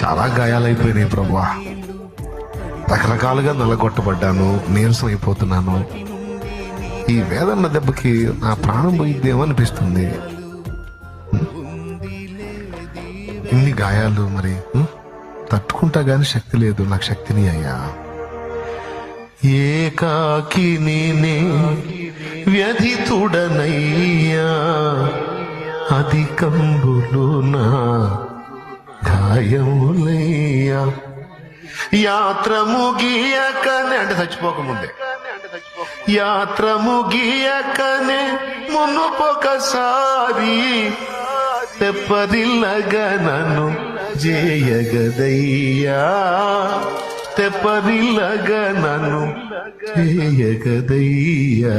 చాలా గాయాలైపోయినాయి ప్రభువా. రకరకాలుగా నల్లగొట్టబడ్డాను, నీరసం అయిపోతున్నాను. ఈ వేదన దెబ్బకి నా ప్రాణం పోయిద్దేమో అనిపిస్తుంది. ఇన్ని గాయాలు మరి తట్టుకుంటా గాని శక్తి లేదు. నాకు శక్తిని అయ్యా. ఏకాకి నేనే వ్యధితుడనయ్యా, అధికంబులు నా గాయములయ్యా. యాత్ర ముగియకనే అంటే చచ్చిపోకముందే, యాత్ర ముగియకనే మునుపొకసారి తెప్పరిల్లగా నన్ను జేయగదయ్యా, తెప్పరిల్లగా నన్ను జేయగదయ్యా.